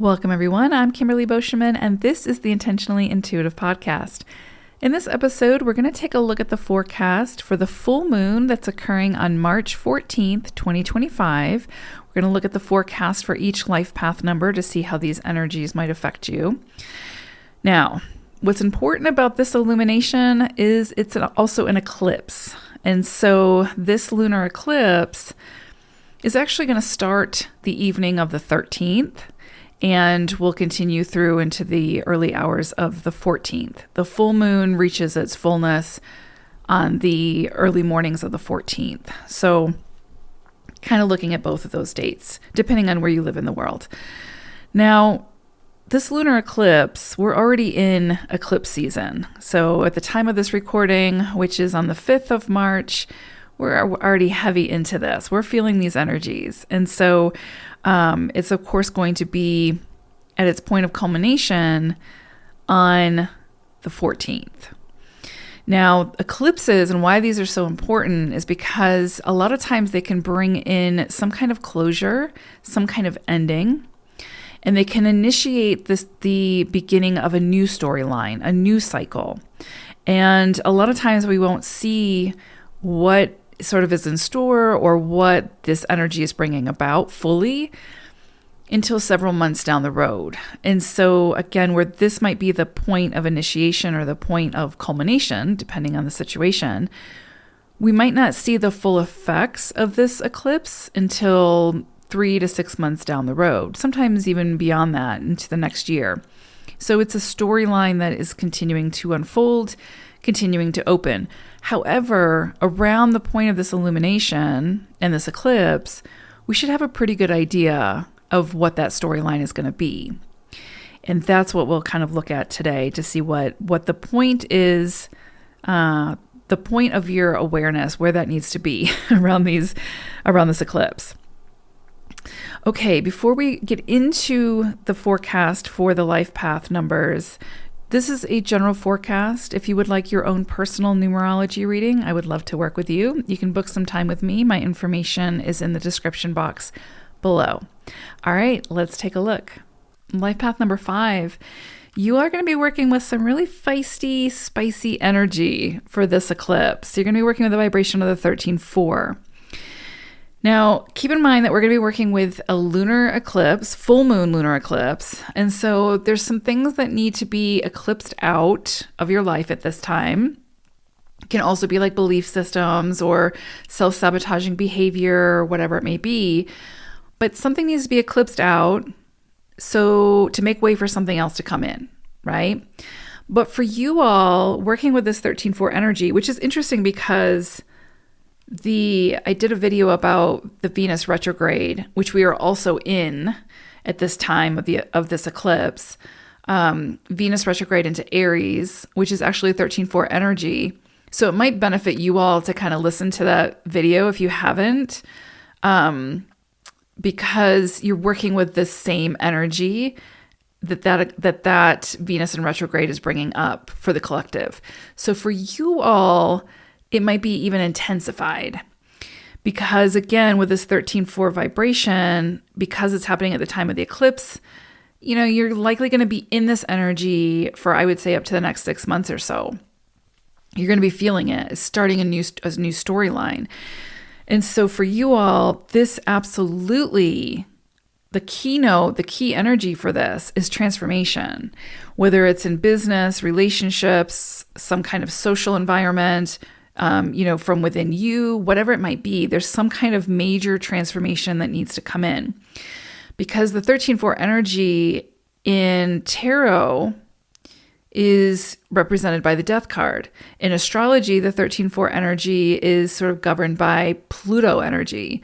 Welcome, everyone. I'm Kimberly Boscheman, and this is the Intentionally Intuitive Podcast. In this episode, we're going to take a look at the forecast for the full moon that's occurring on March 14th, 2025. We're going to look at the forecast for each life path number to see how these energies might affect you. Now, what's important about this illumination is it's also an eclipse. And so this lunar eclipse is actually going to start the evening of the 13th. And will continue through into the early hours of the 14th. The full moon reaches its fullness on the early mornings of the 14th. So kind of looking at both of those dates, depending on where you live in the world. Now, this lunar eclipse, we're already in eclipse season. So at the time of this recording, which is on the 5th of March, we're already heavy into this. We're feeling these energies. And so it's, of course, going to be at its point of culmination on the 14th. Now, eclipses and why these are so important is because a lot of times they can bring in some kind of closure, some kind of ending, and they can initiate the beginning of a new storyline, a new cycle. And a lot of times we won't see what sort of is in store or what this energy is bringing about fully until several months down the road. And so again, where this might be the point of initiation or the point of culmination, depending on the situation, we might not see the full effects of this eclipse until 3 to 6 months down the road, sometimes even beyond that into the next year. So it's a storyline that is continuing to unfold, continuing to open. However, around the point of this illumination and this eclipse, we should have a pretty good idea of what that storyline is going to be. And that's what we'll kind of look at today to see what the point is, the point of your awareness, where that needs to be around this eclipse. Okay, before we get into the forecast for the life path numbers, this is a general forecast. If you would like your own personal numerology reading, I would love to work with you. You can book some time with me. My information is in the description box below. All right, let's take a look. Life path number 5. You are going to be working with some really feisty, spicy energy for this eclipse. You're going to be working with the vibration of the 13-4. Now, keep in mind that we're going to be working with a lunar eclipse, full moon lunar eclipse. And so there's some things that need to be eclipsed out of your life at this time. It can also be like belief systems or self-sabotaging behavior, or whatever it may be. But something needs to be eclipsed out so to make way for something else to come in, right? But for you all working with this 13-4 energy, which is interesting because I did a video about the Venus retrograde, which we are also in at this time of this eclipse. Venus retrograde into Aries, which is actually 13-4 energy. So it might benefit you all to kind of listen to that video if you haven't, because you're working with the same energy that Venus in retrograde is bringing up for the collective. So for you all, it might be even intensified because, again, with this 13-4 vibration, because it's happening at the time of the eclipse, you're likely going to be in this energy for, I would say, up to the next 6 months or so. You're going to be feeling it. It's starting a new storyline. And so for you all, this absolutely, the key energy for this is transformation, whether it's in business, relationships, some kind of social environment, from within you, whatever it might be, there's some kind of major transformation that needs to come in. Because the 13-4 energy in tarot is represented by the death card. In astrology, the 13-4 energy is sort of governed by Pluto energy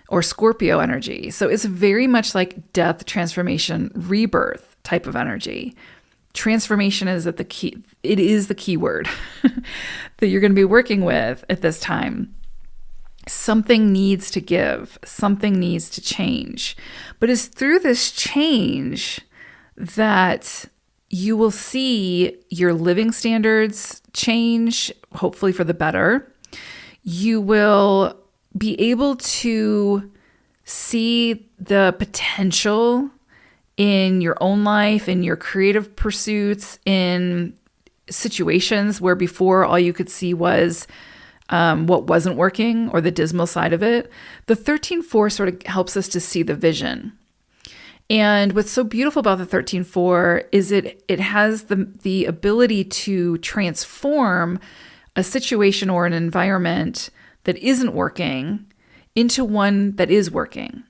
or Scorpio energy. So it's very much like death, transformation, rebirth type of energy. Transformation is the key word that you're going to be working with at this time. Something needs to give, something needs to change. But it's through this change that you will see your living standards change, hopefully for the better. You will be able to see the potential in your own life, in your creative pursuits, in situations where before all you could see was what wasn't working or the dismal side of it. The 13-4 sort of helps us to see the vision. And what's so beautiful about the 13-4 is it has the ability to transform a situation or an environment that isn't working into one that is working.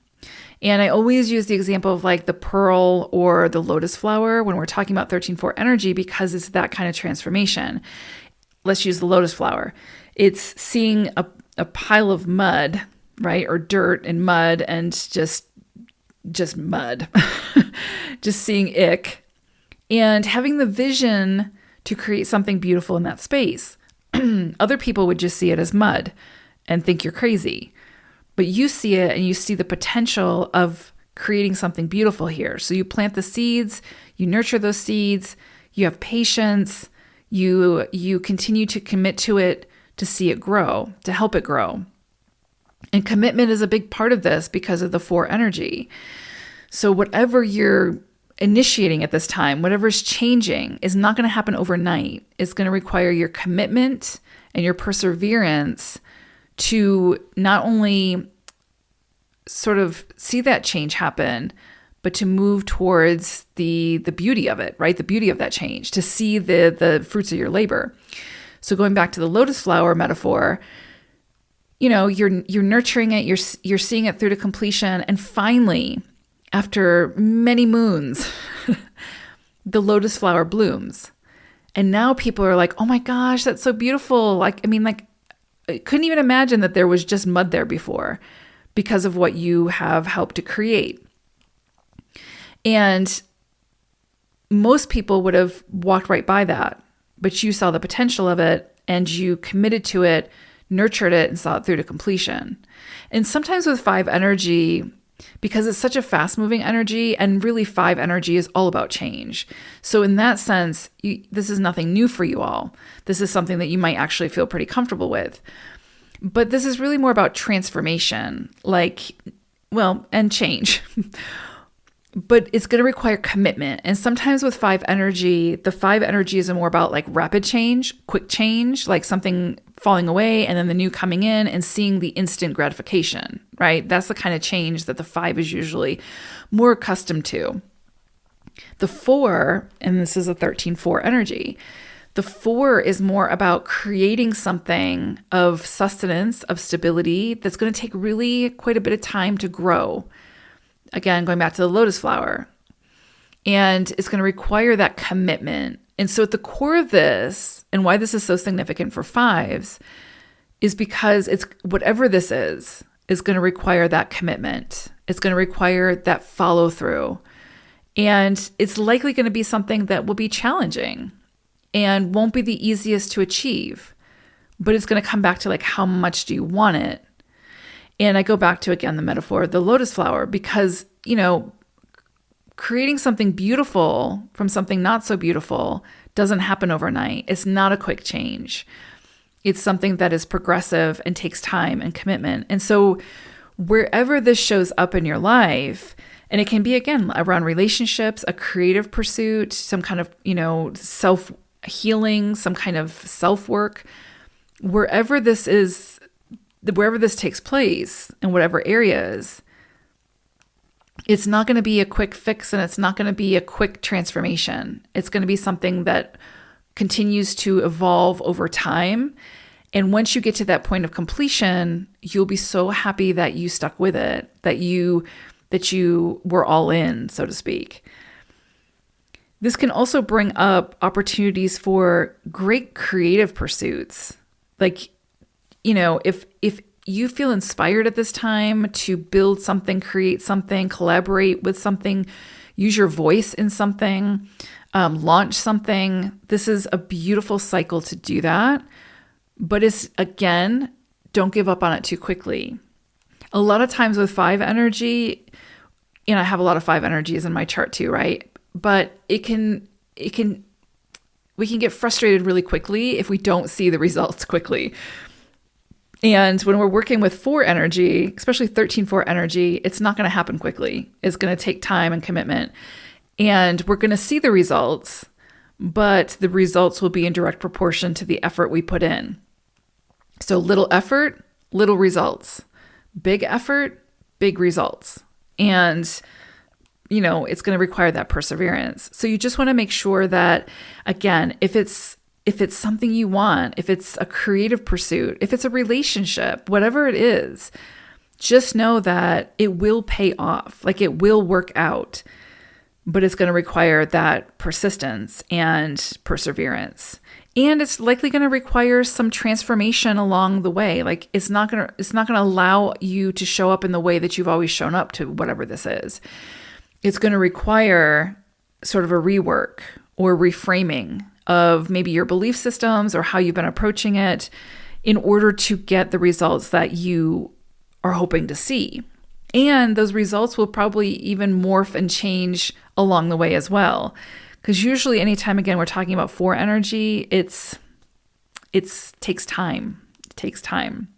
And I always use the example of like the pearl or the lotus flower when we're talking about 13-4 energy, because it's that kind of transformation. Let's use the lotus flower. It's seeing a pile of mud, right? Or dirt and mud and just mud, just seeing ick, and having the vision to create something beautiful in that space. Other people would just see it as mud and think you're crazy, but you see it and you see the potential of creating something beautiful here. So you plant the seeds, you nurture those seeds, you have patience, you continue to commit to it to see it grow, to help it grow. And commitment is a big part of this because of the 4 energy. So whatever you're initiating at this time, whatever's changing, is not going to happen overnight. It's going to require your commitment and your perseverance to not only sort of see that change happen, but to move towards the beauty of it, right? The beauty of that change, to see the fruits of your labor. So going back to the lotus flower metaphor, you're nurturing it, you're seeing it through to completion, and finally, after many moons, the lotus flower blooms. And now people are like, "Oh my gosh, that's so beautiful." I couldn't even imagine that there was just mud there before because of what you have helped to create. And most people would have walked right by that, but you saw the potential of it and you committed to it, nurtured it, and saw it through to completion. And sometimes with 5 energy, because it's such a fast-moving energy, and really 5 energy is all about change. So in that sense, this is nothing new for you all. This is something that you might actually feel pretty comfortable with. But this is really more about transformation, and change. But it's going to require commitment. And sometimes with 5 energy, the 5 energy is more about like rapid change, quick change, like something falling away and then the new coming in and seeing the instant gratification, right? That's the kind of change that the 5 is usually more accustomed to. The 4, and this is a 13-4 energy, the 4 is more about creating something of sustenance, of stability, that's going to take really quite a bit of time to grow. Again, going back to the lotus flower. And it's going to require that commitment. And so at the core of this, and why this is so significant for 5s, is because it's whatever this is going to require that commitment. It's going to require that follow through. And it's likely going to be something that will be challenging and won't be the easiest to achieve. But it's going to come back to like, how much do you want it? And I go back to, again, the metaphor of the lotus flower, because, creating something beautiful from something not so beautiful doesn't happen overnight. It's not a quick change. It's something that is progressive and takes time and commitment. And so wherever this shows up in your life, and it can be, again, around relationships, a creative pursuit, some kind of, self-healing, some kind of self-work, wherever this takes place in whatever areas, it's not going to be a quick fix and it's not going to be a quick transformation. It's going to be something that continues to evolve over time. And once you get to that point of completion, you'll be so happy that you stuck with it, that you were all in, so to speak. This can also bring up opportunities for great creative pursuits. Like, if you feel inspired at this time to build something, create something, collaborate with something, use your voice in something, launch something, this is a beautiful cycle to do that. But again, don't give up on it too quickly. A lot of times with 5 energy, I have a lot of 5 energies in my chart too, right? But we can get frustrated really quickly if we don't see the results quickly. And when we're working with 4 energy, especially 13-4 energy, it's not going to happen quickly. It's going to take time and commitment. And we're going to see the results, but the results will be in direct proportion to the effort we put in. So little effort, little results. Big effort, big results. And, it's going to require that perseverance. So you just want to make sure that, again, if it's something you want, if it's a creative pursuit, if it's a relationship, whatever it is, just know that it will pay off. Like, it will work out, but it's going to require that persistence and perseverance. And it's likely going to require some transformation along the way. Like, it's not going to allow you to show up in the way that you've always shown up to whatever this is. It's going to require sort of a rework or reframing of maybe your belief systems or how you've been approaching it in order to get the results that you are hoping to see. And those results will probably even morph and change along the way as well. Because usually anytime, again, we're talking about 4 energy, it takes time. It takes time.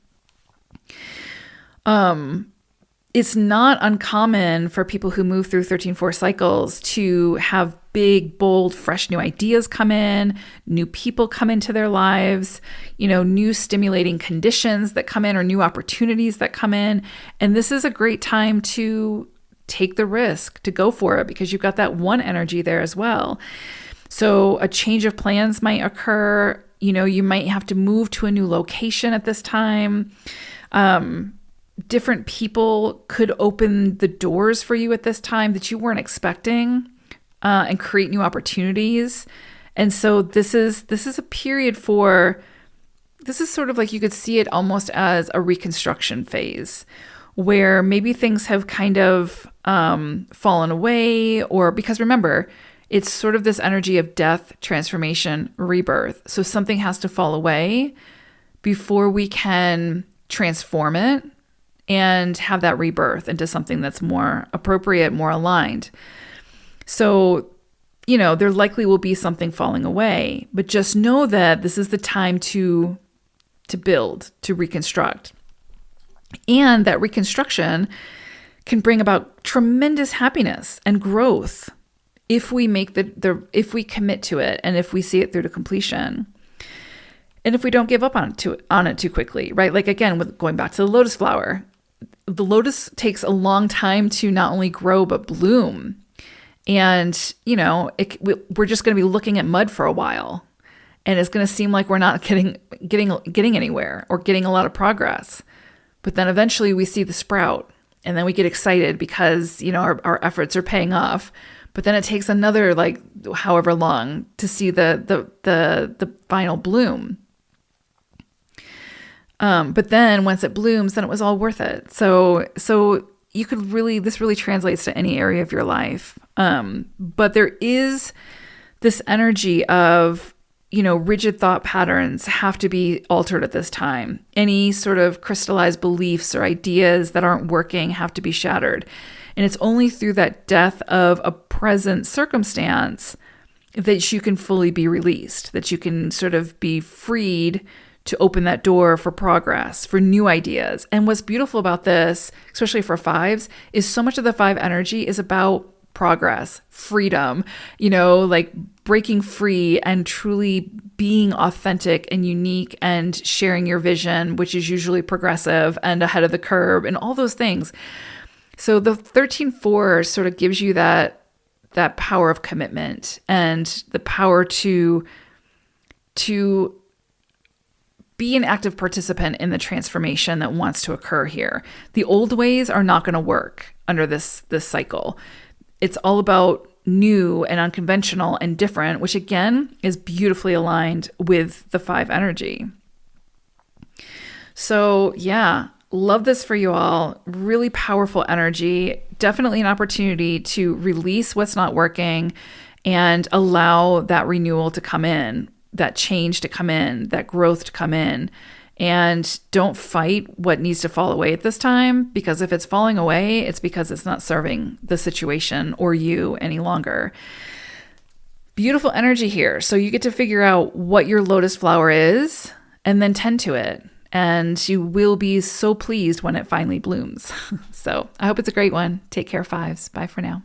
It's not uncommon for people who move through 13-4 cycles to have big, bold, fresh new ideas come in, new people come into their lives, new stimulating conditions that come in or new opportunities that come in. And this is a great time to take the risk, to go for it, because you've got that 1 energy there as well. So a change of plans might occur. You might have to move to a new location at this time. Different people could open the doors for you at this time that you weren't expecting, and create new opportunities. And so this is a period this is sort of like, you could see it almost as a reconstruction phase, where maybe things have kind of fallen away, or because remember, it's sort of this energy of death, transformation, rebirth. So something has to fall away before we can transform it and have that rebirth into something that's more appropriate, more aligned. So, there likely will be something falling away, but just know that this is the time to build, to reconstruct. And that reconstruction can bring about tremendous happiness and growth if we make if we commit to it and if we see it through to completion. And if we don't give up on it too quickly, right? Like, again, with going back to the lotus flower, the lotus takes a long time to not only grow, but bloom. And, we're just going to be looking at mud for a while, and it's going to seem like we're not getting anywhere or getting a lot of progress. But then eventually we see the sprout, and then we get excited because, our efforts are paying off. But then it takes another, however long to see the final bloom. But then once it blooms, then it was all worth it. So you could this really translates to any area of your life. But there is this energy of, rigid thought patterns have to be altered at this time. Any sort of crystallized beliefs or ideas that aren't working have to be shattered. And it's only through that death of a present circumstance that you can fully be released, that you can sort of be freed to open that door for progress, for new ideas. And what's beautiful about this, especially for 5s, is so much of the 5 energy is about progress, freedom, breaking free and truly being authentic and unique and sharing your vision, which is usually progressive and ahead of the curve and all those things. So the 13-4 sort of gives you that power of commitment and the power to be an active participant in the transformation that wants to occur here. The old ways are not going to work under this cycle. It's all about new and unconventional and different, which again is beautifully aligned with the 5 energy. So yeah, love this for you all. Really powerful energy. Definitely an opportunity to release what's not working and allow that renewal to come in, that change to come in, that growth to come in. And don't fight what needs to fall away at this time, because if it's falling away, it's because it's not serving the situation or you any longer. Beautiful energy here. So you get to figure out what your lotus flower is and then tend to it and you will be so pleased when it finally blooms. So I hope it's a great one. Take care, fives. Bye for now.